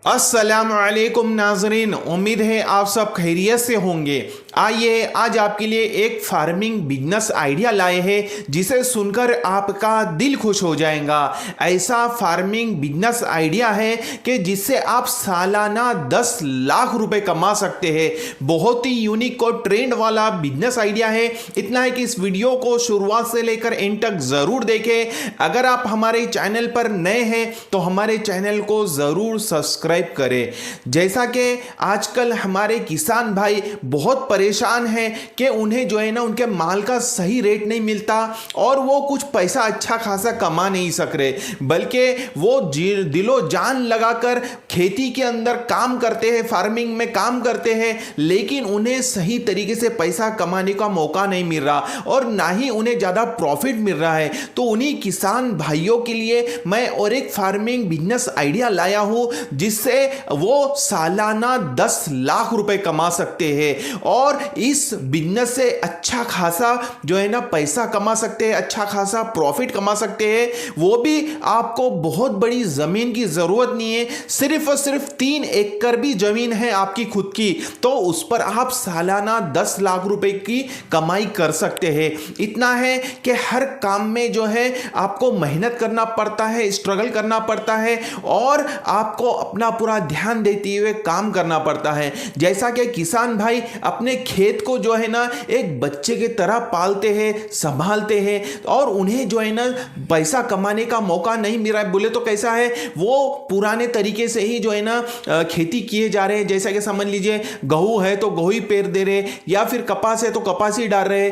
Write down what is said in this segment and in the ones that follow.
अस्सलामुअलैकुम नाजरीन, उम्मीद है आप सब खैरियत से होंगे। आइए आज आपके लिए एक फार्मिंग बिजनेस आइडिया लाए हैं जिसे सुनकर आपका दिल खुश हो जाएगा। ऐसा फार्मिंग बिजनेस आइडिया है कि जिससे आप सालाना 10 लाख रुपए कमा सकते हैं। बहुत ही यूनिक और ट्रेंड वाला बिजनेस आइडिया है। इतना है कि इस वीडियो को शुरुआत से लेकर एंड तक ज़रूर देखें। अगर आप हमारे चैनल पर नए हैं तो हमारे चैनल को ज़रूर सब्सक्राइब करें। जैसा कि आजकल हमारे किसान भाई बहुत परेशान हैं कि उन्हें जो है ना उनके माल का सही रेट नहीं मिलता और वो कुछ पैसा अच्छा खासा कमा नहीं सक रहे, बल्कि वो दिलो जान लगाकर खेती के अंदर काम करते हैं, फार्मिंग में काम करते हैं, लेकिन उन्हें सही तरीके से पैसा कमाने का मौका नहीं मिल रहा और ना ही उन्हें ज़्यादा प्रॉफिट मिल रहा है। तो उन्हीं किसान भाइयों के लिए मैं और एक फार्मिंग बिजनेस आइडिया लाया हूं जिससे वो सालाना 10 लाख रुपए कमा सकते हैं और इस बिजनेस से अच्छा खासा जो है ना पैसा कमा सकते हैं, अच्छा खासा प्रॉफिट कमा सकते हैं। वो भी आपको बहुत बड़ी जमीन की जरूरत नहीं है, सिर्फ और सिर्फ 3 एकड़ भी जमीन है आपकी खुद की, तो उस पर आप सालाना 10 लाख रुपए की कमाई कर सकते हैं। इतना है कि हर काम में जो है आपको मेहनत करना पड़ता है, स्ट्रगल करना पड़ता है और आपको अपना पूरा ध्यान देते हुए काम करना पड़ता है। जैसा कि किसान भाई अपने खेत को जो है ना एक बच्चे की तरह पालते हैं, संभालते हैं और उन्हें जो है ना पैसा कमाने का मौका नहीं मिल रहा है। बोले तो कैसा है, वो पुराने तरीके से ही जो है ना खेती किए जा रहे हैं। जैसा कि समझ लीजिए गेहूं है तो गेहूं ही पेर दे रहे, या फिर कपास है तो कपास ही डाल रहे,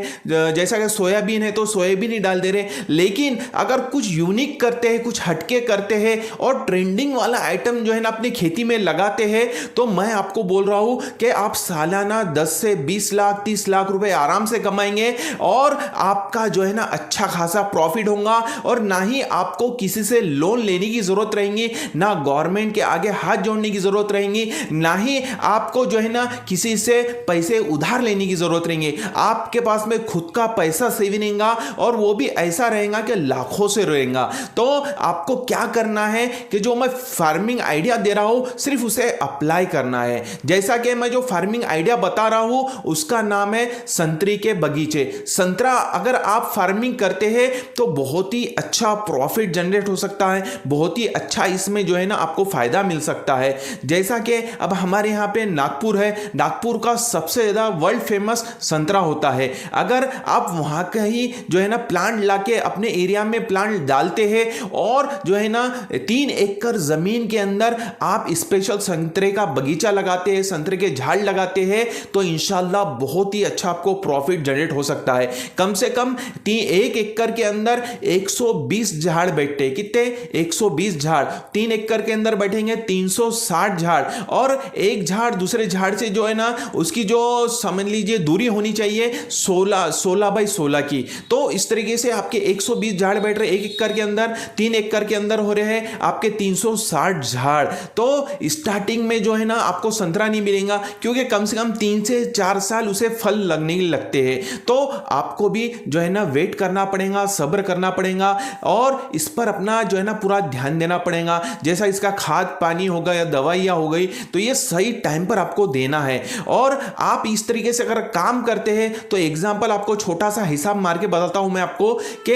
जैसा कि सोयाबीन है तो सोयाबीन ही डाल दे रहे। लेकिन अगर कुछ यूनिक करते हैं, कुछ हटके करते हैं और ट्रेंडिंग वाला आइटम जो है ना अपनी खेती में लगाते हैं, तो मैं आपको बोल रहा हूं कि आप सालाना 10 से 20 लाख 30 लाख रुपए आराम से कमाएंगे और आपका जो है ना अच्छा खासा प्रॉफिट होगा और ना ही आपको किसी से लोन लेने की जरूरत रहेगी, ना गवर्नमेंट के आगे हाथ जोड़ने की जरूरत रहेगी, ना ही आपको जो है ना किसी से पैसे उधार लेने की जरूरत रहेगी। आपके पास में खुद का पैसा सेविंग रहेगा और वो भी ऐसा रहेगा कि लाखों से रहेगा। तो आपको क्या करना है कि जो मैं फार्मिंग आइडिया दे रहा हूं सिर्फ उसे अप्लाई करना है। जैसा कि मैं जो फार्मिंग आइडिया बता रहा हूं उसका नाम है संतरी के बगीचे। संतरा अगर आप फार्मिंग करते हैं तो बहुत ही अच्छा प्रॉफिट जनरेट हो सकता है, बहुत ही अच्छा इसमें जो है ना आपको फायदा मिल सकता है। जैसा कि अब हमारे यहाँ पे नागपुर है, नागपुर का सबसे ज्यादा वर्ल्ड फेमस संतरा होता है। अगर आप वहां का ही जो है ना प्लांट लाके अपने एरिया में प्लांट डालते हैं और जो है ना 3 एकड़ जमीन के अंदर आप स्पेशल संतरे का बगीचा लगाते हैं, संतरे के झाड़ लगाते हैं, तो इंशाल्लाह बहुत ही अच्छा आपको प्रॉफिट जनरेट हो सकता है। कम से कम 1 एकड़ के अंदर 120 झाड़ बैठते हैं। कितने? 120 झाड़। 3 एकड़ के अंदर बैठेंगे 360 झाड़ और एक झाड़ दूसरे झाड़ से जो है ना उसकी जो समझ लीजिए दूरी होनी चाहिए 16 बाई 16 की। तो इस तरीके से आपके 120 झाड़ बैठ रहे 1 एकड़ के अंदर, 3 एकड़ के अंदर हो रहे हैं आपके 360 झाड़। तो स्टार्टिंग में जो है ना आपको संतरा नहीं मिलेगा क्योंकि कम से कम 3 से 4 साल उसे फल लगने लगते हैं। तो आपको भी जो है ना वेट करना पड़ेगा, सब्र करना पड़ेगा और इस पर अपना जो है ना पूरा ध्यान देना पड़ेगा। जैसा इसका खाद पानी होगा या दवाइयाँ हो गई तो ये सही टाइम पर आपको देना है। और आप इस तरीके से अगर काम करते हैं तो एग्जाम्पल आपको छोटा सा हिसाब मार के बताता हूं मैं आपको कि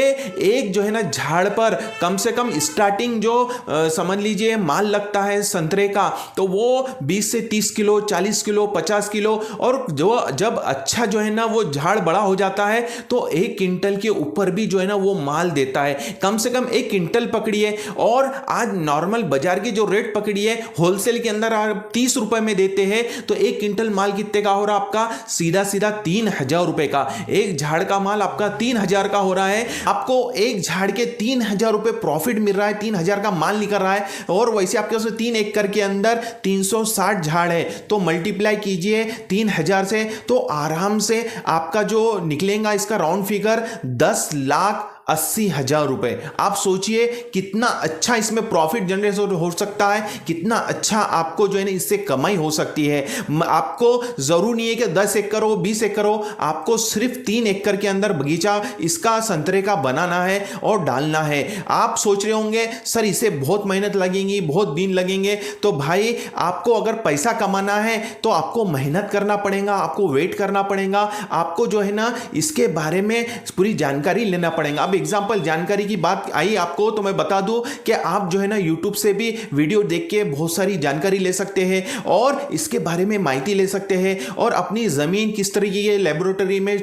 एक जो है ना झाड़ पर कम से कम स्टार्टिंग जो समझ लीजिए माल लगता है संतरे का तो वो 20 से 30 किलो, 40 किलो, 50 किलो और जो जब अच्छा जो है ना वो झाड़ बड़ा हो जाता है तो 1 क्विंटल के ऊपर भी जो है ना वो माल देता है। कम से कम 1 क्विंटल पकड़िए और आज नॉर्मल बाजार की जो रेट पकड़िए होलसेल के अंदर आप 30 रुपए में देते हैं तो 1 क्विंटल माल कितने का हो रहा है आपका? सीधा सीधा 3000 रुपए का। एक झाड़ का माल आपका 3000 का हो रहा है। आपको एक झाड़ के 3000 रुपए प्रॉफिट मिल रहा है, 3000 का माल निकल रहा है और वैसे आपके पास 3 एकड़ के अंदर 360 झाड़ है तो मल्टीप्लाई कीजिए 3000 से तो आराम से आपका जो निकलेगा इसका राउंड फिगर 10 लाख 80,000 रुपए। आप सोचिए कितना अच्छा इसमें प्रॉफिट जनरेट हो सकता है, कितना अच्छा आपको जो है ना इससे कमाई हो सकती है। आपको जरूर नहीं है कि 10 एकड़ हो, 20 एकड़ हो, आपको सिर्फ 3 एकड़ के अंदर बगीचा इसका संतरे का बनाना है और डालना है। आप सोच रहे होंगे सर इसे बहुत मेहनत लगेगी, बहुत दिन लगेंगे। तो भाई आपको अगर पैसा कमाना है तो आपको मेहनत करना पड़ेगा, आपको वेट करना पड़ेगा, आपको जो है ना इसके बारे में पूरी जानकारी लेना पड़ेगा। अब एग्जांपल जानकारी की बात आई आपको तो मैं बता दूं कि आप जो है ना यूट्यूब से भी वीडियो देख के बहुत सारी जानकारी ले सकते हैं और इसके बारे में माहिती ले सकते हैं और अपनी जमीन किस तरीके के लेबोरेटरी में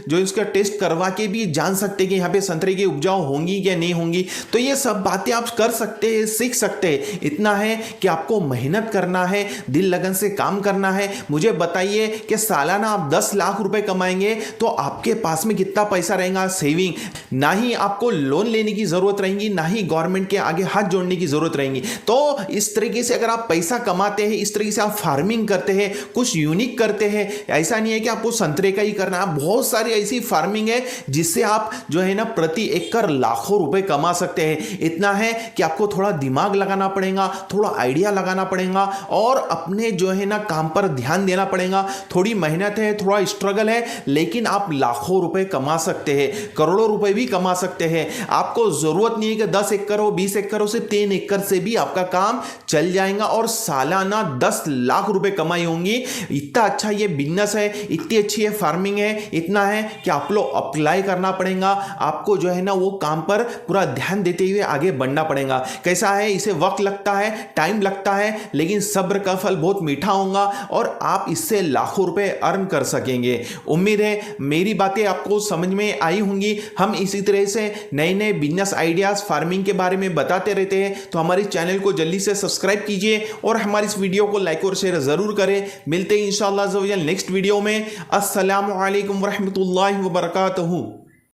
जो इसका टेस्ट करवा के भी जान सकते हैं कि यहाँ पे संतरे की उपजाऊ होंगी या नहीं होंगी। तो ये सब बातें आप कर सकते हैं, सीख सकते हैं। इतना है कि आपको मेहनत करना है, दिल लगन से काम करना है। मुझे बताइए कि सालाना आप 10 लाख रुपए कमाएंगे तो आपके पास में कितना पैसा रहेगा सेविंग। ना ही आपको लोन लेने की जरूरत रहेगी, ना ही गवर्नमेंट के आगे हाथ जोड़ने की जरूरत रहेगी। तो इस तरीके से अगर आप पैसा कमाते हैं, इस तरीके से आप फार्मिंग करते हैं, कुछ यूनिक करते हैं, ऐसा नहीं है कि आपको संतरे का ही करना है। बहुत सारी ऐसी फार्मिंग है जिससे आप जो है ना प्रति एकड़ लाखों रुपए कमा सकते हैं। इतना है कि आपको थोड़ा दिमाग लगाना पड़ेगा, थोड़ा आइडिया लगाना पड़ेगा और अपने जो है ना काम पर ध्यान देना पड़ेगा। थोड़ी मेहनत है, थोड़ा स्ट्रगल है, लेकिन आप लाखों रुपए कमा सकते हैं, करोड़ों रुपए भी कमा सकते हैं। आपको जरूरत नहीं है कि 10 एकड़ हो, 20 एकड़ हो, सिर्फ 3 एकड़ से भी आपका काम चल जाएगा और सालाना 10 लाख रुपए कमाई होंगी। इतना अच्छा ये बिजनेस है, इतनी अच्छी ये फार्मिंग है। इतना है कि आप लोग अप्लाई करना पड़ेगा, आपको जो है ना वो काम पर पूरा ध्यान देते हुए आगे बढ़ना पड़ेगा। कैसा है, इसे वक्त लगता है, टाइम लगता है, लेकिन सब्र का फल बहुत मीठा होगा और आप इससे लाखों रुपए अर्न कर सकेंगे। उम्मीद है मेरी बातें आपको समझ में आई होंगी। हम इसी तरह से नए नए बिजनेस आइडियाज फार्मिंग के बारे में बताते रहते हैं, तो हमारे चैनल को जल्दी से सब्सक्राइब कीजिए और हमारी इस वीडियो को लाइक और शेयर जरूर करें। मिलते हैं इंशाअल्लाह नेक्स्ट वीडियो में। अस्सलामु अलैकुम वरहमतुल्लाहि वबरकातुहू।